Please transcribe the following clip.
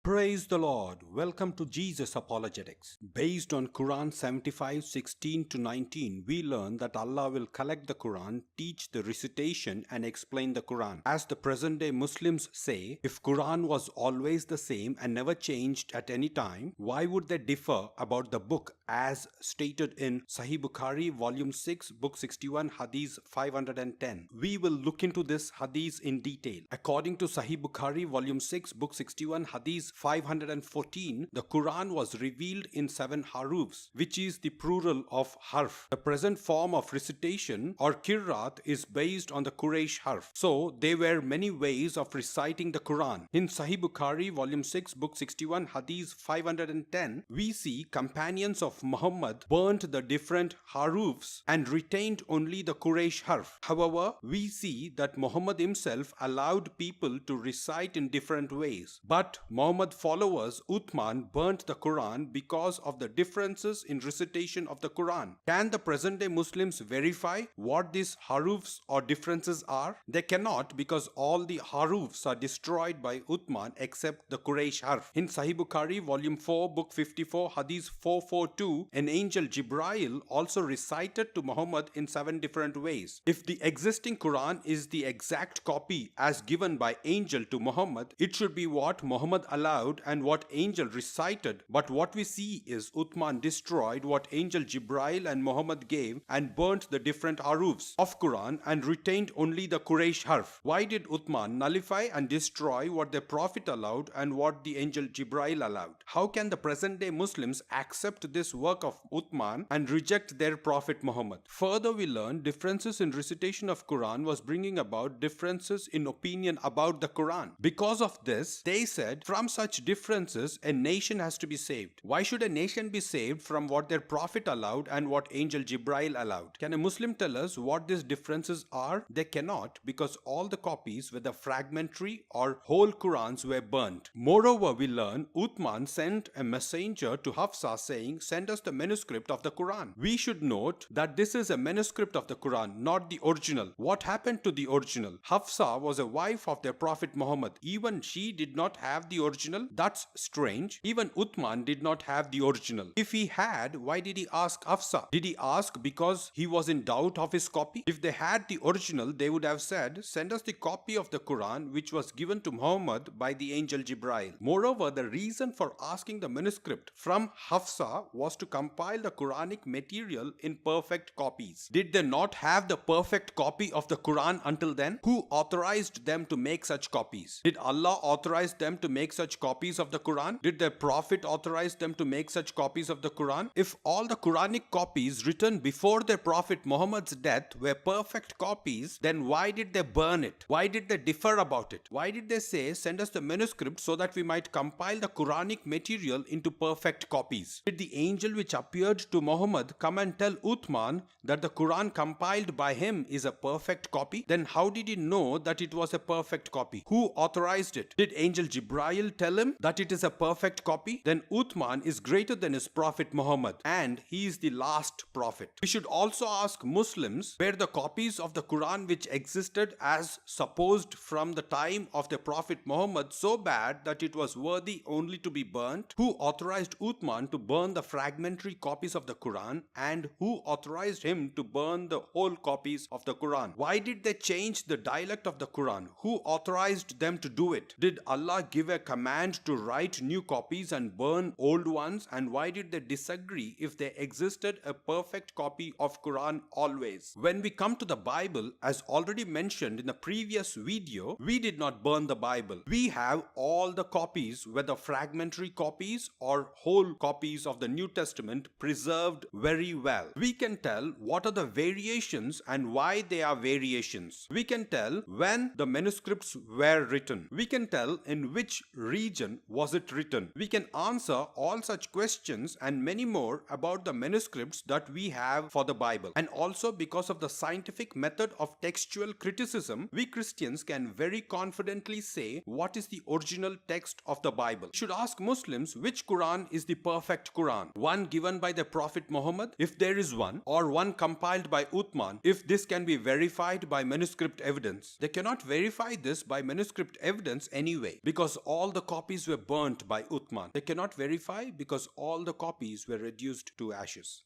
Praise the Lord. Welcome to Jesus Apologetics. Based on Quran 75:16 to 19, we learn that Allah will collect the Quran, teach the recitation and explain the Quran. As the present day Muslims say, if Quran was always the same and never changed at any time, why would they differ about the book as stated in Sahih Bukhari volume 6 book 61 Hadith 510? We will look into this Hadith in detail. According to Sahih Bukhari volume 6 book 61 Hadith 514, the Quran was revealed in 7 harufs, which is the plural of harf. The present form of recitation or qira'at is based on the Quraysh harf. So there were many ways of reciting the Quran. In Sahih Bukhari volume 6 book 61 Hadith 510, we see companions of Muhammad burnt the different harufs and retained only the Quraysh harf. However, we see that Muhammad himself allowed people to recite in different ways. But Muhammad followers Uthman burnt the Quran because of the differences in recitation of the Quran. Can the present day Muslims verify what these harufs or differences are? They cannot, because all the harufs are destroyed by Uthman except the Quraysh harf. In Sahih Bukhari volume 4 book 54 Hadith 442, an angel Jibrail also recited to Muhammad in 7 different ways. If the existing Quran is the exact copy as given by angel to Muhammad, it should be what Muhammad allowed and what angel recited, but what we see is Uthman destroyed what angel Jibrail and Muhammad gave and burnt the different harufs of Quran and retained only the Quraysh harf. Why did Uthman nullify and destroy what the Prophet allowed and what the angel Jibrail allowed? How can the present day Muslims accept this work of Uthman and reject their Prophet Muhammad? Further, we learn differences in recitation of Quran was bringing about differences in opinion about the Quran. Because of this, they said, from such differences, a nation has to be saved. Why should a nation be saved from what their Prophet allowed and what angel Jibrail allowed? Can a Muslim tell us what these differences are? They cannot, because all the copies, whether fragmentary or whole Qurans, were burnt. Moreover, we learn Uthman sent a messenger to Hafsa saying, send us the manuscript of the Quran. We should note that this is a manuscript of the Quran, not the original. What happened to the original? Hafsa was a wife of their Prophet Muhammad. Even she did not have the original. That's strange. Even Uthman did not have the original. If he had, why did he ask Hafsa? Did he ask because he was in doubt of his copy? If they had the original, they would have said, send us the copy of the Quran which was given to Muhammad by the angel Jibrail. Moreover, the reason for asking the manuscript from Hafsa was to compile the Quranic material in perfect copies. Did they not have the perfect copy of the Quran until then? Who authorized them to make such copies? Did Allah authorize them to make such copies of the Quran? Did their Prophet authorize them to make such copies of the Quran? If all the Quranic copies written before their Prophet Muhammad's death were perfect copies, then why did they burn it? Why did they differ about it? Why did they say, send us the manuscript so that we might compile the Quranic material into perfect copies? Did the angel which appeared to Muhammad come and tell Uthman that the Quran compiled by him is a perfect copy? Then how did he know that it was a perfect copy? Who authorized it? Did angel Jibrail tell him that it is a perfect copy? Then Uthman is greater than his Prophet Muhammad and he is the last prophet. We should also ask Muslims, were the copies of the Quran which existed as supposed from the time of the Prophet Muhammad so bad that it was worthy only to be burnt? Who authorized Uthman to burn the fragmentary copies of the Quran and who authorized him to burn the whole copies of the Quran? Why did they change the dialect of the Quran? Who authorized them to do it? Did Allah give a command to write new copies and burn old ones? And why did they disagree if there existed a perfect copy of Quran always? When we come to the Bible, as already mentioned in the previous video, we did not burn the Bible. We have all the copies, whether fragmentary copies or whole copies of the New Testament, preserved very well. We can tell what are the variations and why they are variations. We can tell when the manuscripts were written. We can tell in which region was it written. We can answer all such questions and many more about the manuscripts that we have for the Bible. And also, because of the scientific method of textual criticism, we Christians can very confidently say what is the original text of the Bible. We should ask Muslims which Quran is the perfect Quran. Why one given by the Prophet Muhammad, if there is one, or one compiled by Uthman, if this can be verified by manuscript evidence. They cannot verify this by manuscript evidence anyway, because all the copies were burnt by Uthman. They cannot verify because all the copies were reduced to ashes.